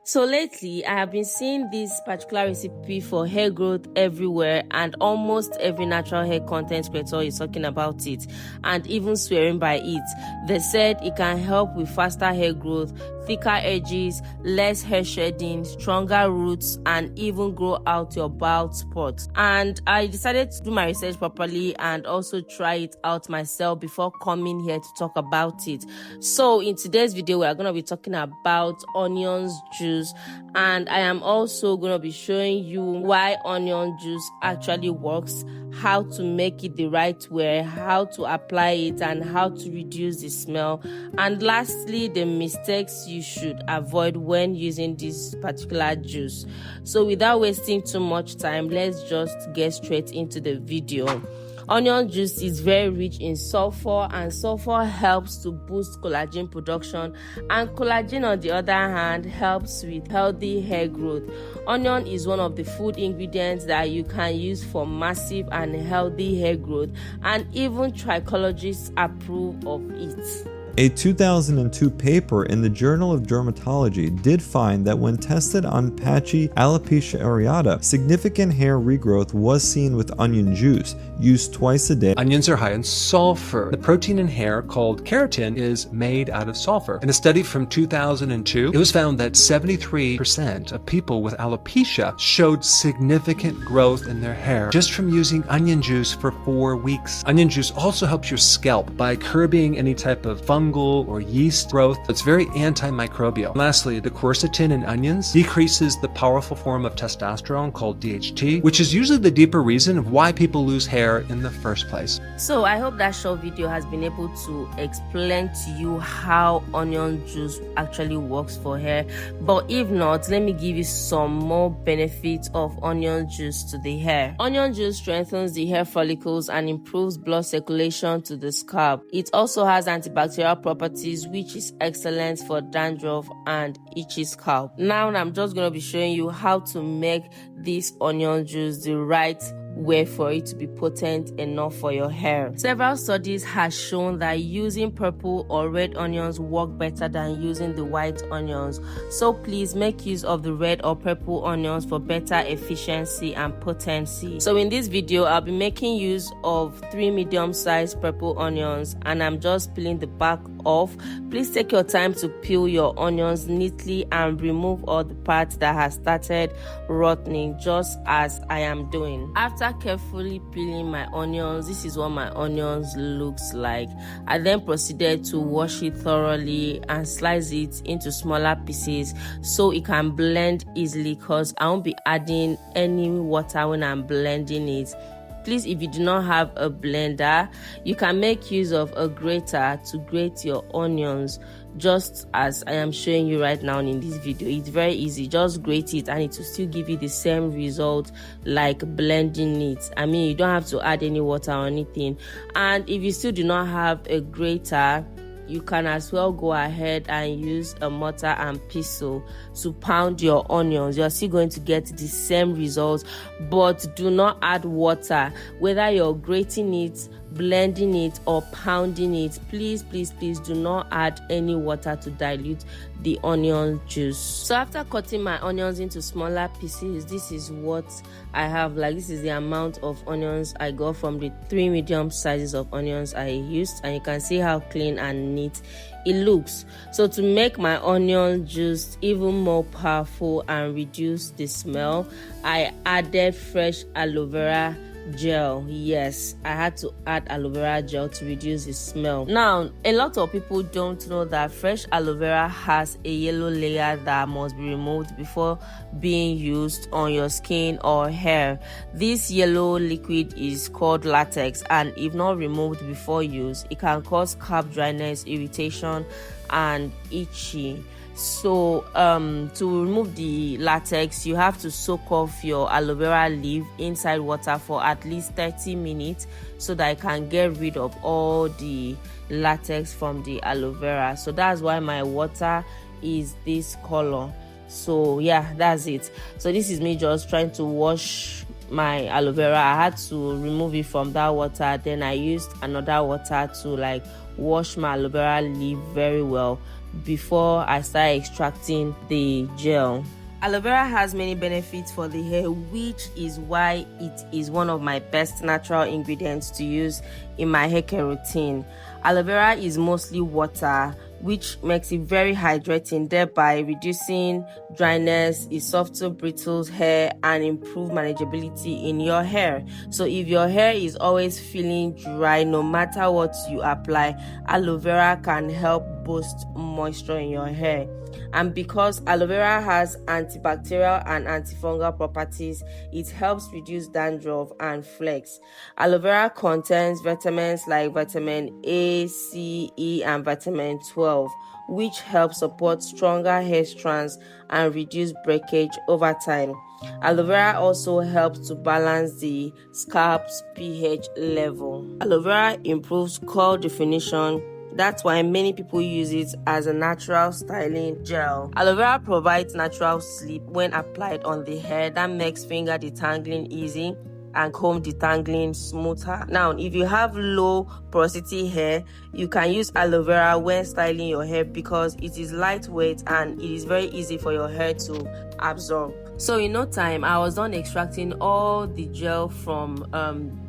So lately, I have been seeing this particular recipe for hair growth everywhere, and almost every natural hair content creator is talking about it and even swearing by it. They said it can help with faster hair growth, thicker edges, less hair shedding, stronger roots, and even grow out your bald spots. And I decided to do my research properly and also try it out myself before coming here to talk about it. So in today's video, we are going to be talking about onions juice, and I am also going to be showing you why onion juice actually works, how to make it the right way, how to apply it, and how to reduce the smell, and lastly the mistakes you should avoid when using this particular juice. So without wasting too much time, let's just get straight into the video. Onion juice is very rich in sulfur, and sulfur helps to boost collagen production, and collagen on the other hand helps with healthy hair growth. Onion is one of the food ingredients that you can use for massive and healthy hair growth, and even trichologists approve of it. A 2002 paper in the Journal of Dermatology did find that when tested on patchy alopecia areata, significant hair regrowth was seen with onion juice, used twice a day. Onions are high in sulfur. The protein in hair called keratin is made out of sulfur. In a study from 2002, it was found that 73% of people with alopecia showed significant growth in their hair just from using onion juice for 4 weeks. Onion juice also helps your scalp by curbing any type of fungal or yeast growth. It's very antimicrobial. Lastly, the quercetin in onions decreases the powerful form of testosterone called DHT, which is usually the deeper reason of why people lose hair in the first place. So I hope that short video has been able to explain to you how onion juice actually works for hair. But if not, let me give you some more benefits of onion juice to the hair. Onion juice strengthens the hair follicles and improves blood circulation to the scalp. It also has antibacterial properties, which is excellent for dandruff and itchy scalp. Now I'm just going to be showing you how to make this onion juice the right way for it to be potent enough for your hair. Several studies have shown that using purple or red onions work better than using the white onions. So please make use of the red or purple onions for better efficiency and potency. So in this video, I'll be making use of 3 medium-sized purple onions, and I'm just peeling the back off. Please take your time to peel your onions neatly and remove all the parts that have started rotting, just as I am doing. After carefully peeling my onions, this is what my onions looks like. I then proceeded to wash it thoroughly and slice it into smaller pieces so it can blend easily, because I won't be adding any water when I'm blending it. Please, if you do not have a blender, you can make use of a grater to grate your onions, just as I am showing you right now in this video. It's very easy. Just grate it and it will still give you the same result like blending it. I mean, you don't have to add any water or anything. And if you still do not have a grater, you can as well go ahead and use a mortar and pestle to pound your onions. You're still going to get the same results, but do not add water. Whether you're grating it, blending it, or pounding it, please do not add any water to dilute the onion juice. So after cutting my onions into smaller pieces, this is what I have. Like, this is the amount of onions I got from the 3 medium sizes of onions I used, and you can see how clean and neat it looks. So to make my onion juice even more powerful and reduce the smell, I added fresh aloe vera gel. Yes, I had to add aloe vera gel to reduce the smell. Now, a lot of people don't know that fresh aloe vera has a yellow layer that must be removed before being used on your skin or hair. This yellow liquid is called latex, and if not removed before use, it can cause scalp dryness, irritation, and itchy. So to remove the latex, you have to soak off your aloe vera leaf inside water for at least 30 minutes so that I can get rid of all the latex from the aloe vera. So that's why my water is this color. So yeah, that's it. So this is me just trying to wash my aloe vera. I had to remove it from that water, then I used another water to like wash my aloe vera leaf very well before I start extracting the gel. Aloe vera has many benefits for the hair, which is why it is one of my best natural ingredients to use in my hair care routine. Aloe vera is mostly water, which makes it very hydrating, thereby reducing dryness, it softens brittle hair, and improve manageability in your hair. So if your hair is always feeling dry, no matter what you apply, aloe vera can help boost moisture in your hair. And because aloe vera has antibacterial and antifungal properties, it helps reduce dandruff and flakes. Aloe vera contains vitamins like vitamin A, C, E, and vitamin 12, which help support stronger hair strands and reduce breakage over time. Aloe vera also helps to balance the scalp's pH level. Aloe vera improves curl definition. That's why many people use it as a natural styling gel. Aloe vera provides natural slip when applied on the hair that makes finger detangling easy and comb detangling smoother. Now, if you have low porosity hair, you can use aloe vera when styling your hair because it is lightweight and it is very easy for your hair to absorb. So in no time, I was done extracting all the gel from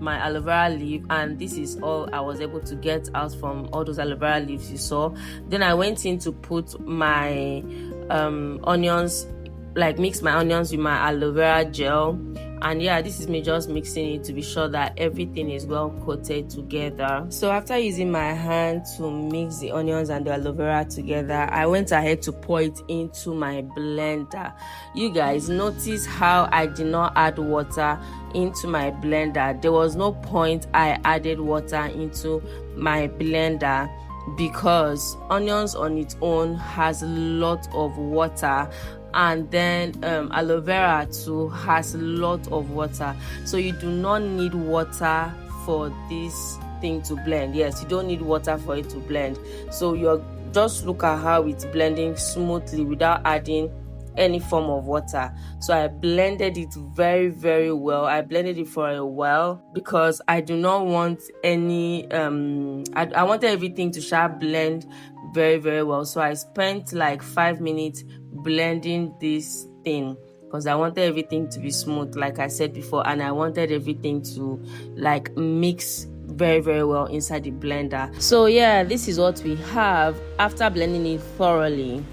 my aloe vera leaf, and this is all I was able to get out from all those aloe vera leaves you saw. Then I went in to put my onions, like mix my onions with my aloe vera gel. And yeah, this is me just mixing it to be sure that everything is well coated together. So after using my hand to mix the onions and the aloe vera together, I went ahead to pour it into my blender. You guys notice how I did not add water into my blender. There was no point I added water into my blender because onions on its own has a lot of water, and then aloe vera too has a lot of water, so you do not need water for this thing to blend. Yes, you don't need water for it to blend. So you're just look at how it's blending smoothly without adding any form of water. So I blended it very, very well. I blended it for a while because I do not want any I wanted everything to blend very, very well. So I spent like 5 minutes blending this thing because I wanted everything to be smooth, like I said before, and I wanted everything to like mix very, very well inside the blender. So yeah, this is what we have after blending it thoroughly.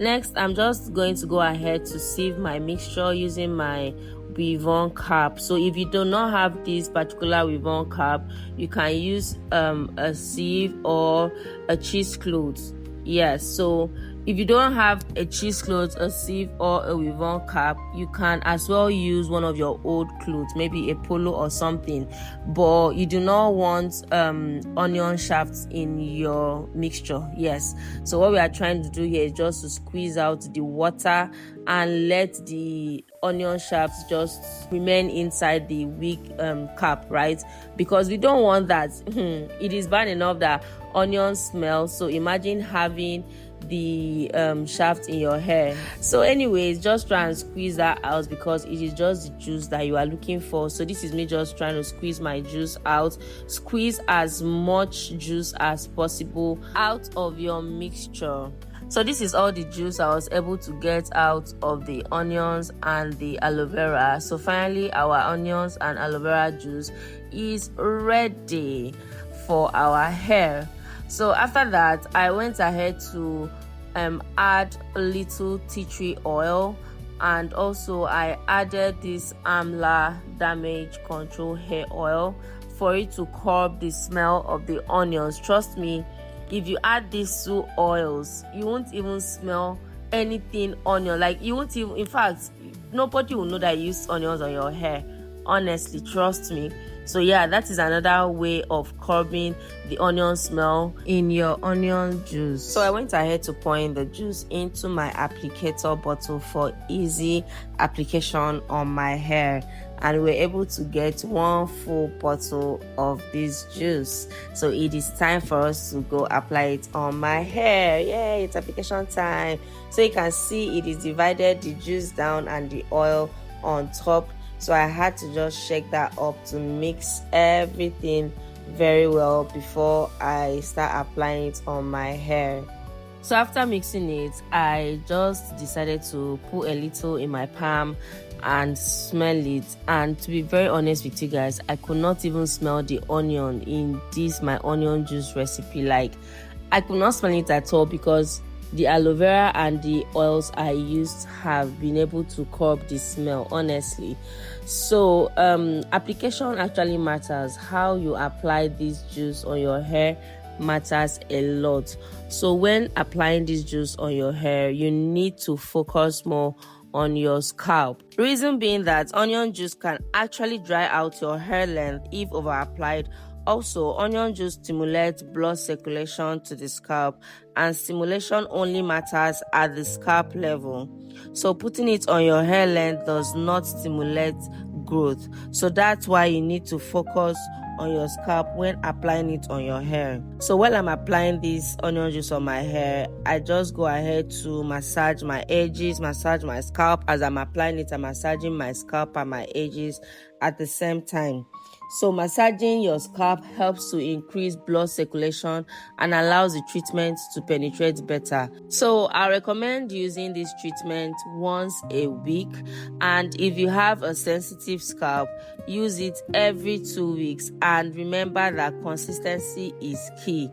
Next, I'm just going to go ahead to sieve my mixture using my weave on cap. So if you do not have this particular weave on cap, you can use a sieve or a cheesecloth. Yes, so if you don't have a cheesecloth, a sieve, or a weave on cap, you can as well use one of your old clothes, maybe a polo or something, but you do not want onion shafts in your mixture. Yes, so what we are trying to do here is just to squeeze out the water and let the onion shafts just remain inside the wig cap, right? Because we don't want that. It is bad enough that onion smell, so imagine having the shaft in your hair. So anyways, just try and squeeze that out because it is just the juice that you are looking for. So this is me just trying to squeeze my juice out. Squeeze as much juice as possible out of your mixture. So this is all the juice I was able to get out of the onions and the aloe vera. So finally, our onions and aloe vera juice is ready for our hair. So after that, I went ahead to add a little tea tree oil, and also I added this amla damage control hair oil for it to curb the smell of the onions. Trust me, if you add these two oils, you won't even smell anything onion. Like you won't even, in fact, nobody will know that you used onions on your hair. Honestly, trust me. So yeah, that is another way of curbing the onion smell in your onion juice. So I went ahead to pour in the juice into my applicator bottle for easy application on my hair, and we're able to get 1 full bottle of this juice. So it is time for us to go apply it on my hair. Yay, it's application time. So you can see it is divided, the juice down and the oil on top. So I had to just shake that up to mix everything very well before I start applying it on my hair. So after mixing it, I just decided to put a little in my palm and smell it. And to be very honest with you guys, I could not even smell the onion in this my onion juice recipe. Like, I could not smell it at all, because the aloe vera and the oils I used have been able to curb the smell, honestly. So application actually matters. How you apply this juice on your hair matters a lot. So when applying this juice on your hair, you need to focus more on your scalp. Reason being that onion juice can actually dry out your hair length if over applied. Also, onion juice stimulates blood circulation to the scalp, and stimulation only matters at the scalp level. So putting it on your hair length does not stimulate growth. So that's why you need to focus on your scalp when applying it on your hair. So while I'm applying this onion juice on my hair, I just go ahead to massage my edges, massage my scalp. As I'm applying it, I'm massaging my scalp and my edges at the same time. So massaging your scalp helps to increase blood circulation and allows the treatment to penetrate better. So I recommend using this treatment once a week, and if you have a sensitive scalp, use it every 2 weeks. And remember that consistency is key.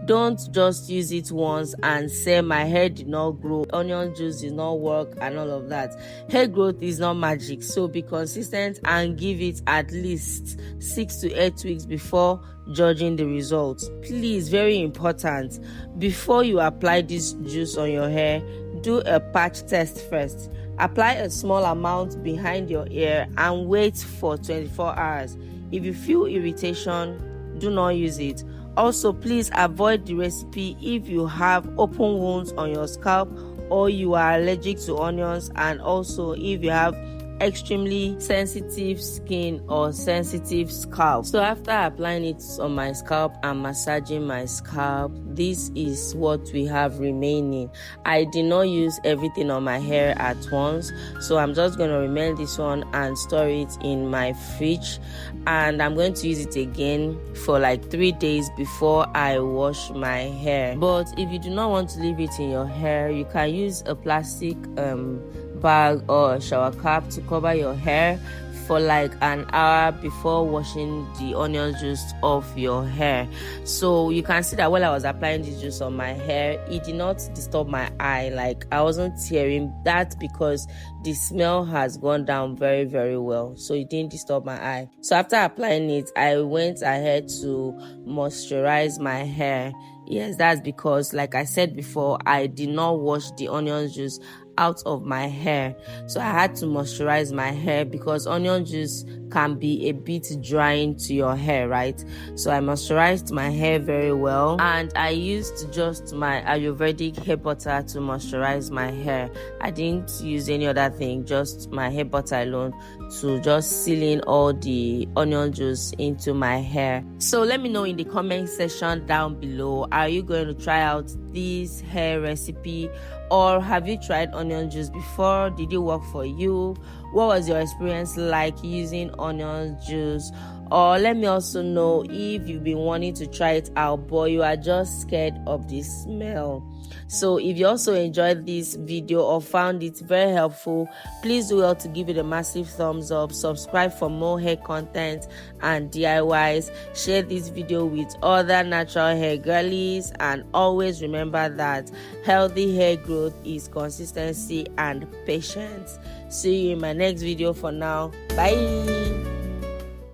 Don't just use it once and say my hair did not grow, onion juice did not work, and all of that. Hair growth is not magic, so be consistent and give it at least 6 to 8 weeks before judging the results. Please, very important, before you apply this juice on your hair, do a patch test first. Apply a small amount behind your ear and wait for 24 hours. If you feel irritation, do not use it. Also, please avoid the recipe if you have open wounds on your scalp or you are allergic to onions, and also if you have extremely sensitive skin or sensitive scalp. So after applying it on my scalp and massaging my scalp, this is what we have remaining. I did not use everything on my hair at once, so I'm just going to remain this one and store it in my fridge, and I'm going to use it again for like 3 days before I wash my hair. But if you do not want to leave it in your hair, you can use a plastic bag or a shower cap to cover your hair for like an hour before washing the onion juice off your hair. So you can see that while I was applying this juice on my hair, it did not disturb my eye. Like, I wasn't tearing. That because the smell has gone down very, very well, so it didn't disturb my eye. So after applying it, I went ahead to moisturize my hair. Yes, that's because, like I said before, I did not wash the onion juice out of my hair, so I had to moisturize my hair because onion juice can be a bit drying to your hair, right? So I moisturized my hair very well, and I used just my Ayurvedic hair butter to moisturize my hair. I didn't use any other thing, just my hair butter alone to just seal in all the onion juice into my hair. So let me know in the comment section down below, are you going to try out this hair recipe, or have you tried onion juice before? Did it work for you? What was your experience like using onion juice? Or let me also know if you've been wanting to try it out but you are just scared of the smell. So if you also enjoyed this video or found it very helpful, please do well to give it a massive thumbs up, subscribe for more hair content and DIYs, share this video with other natural hair girlies, and always remember that healthy hair growth is consistency and patience. See you in my next video. For now, bye.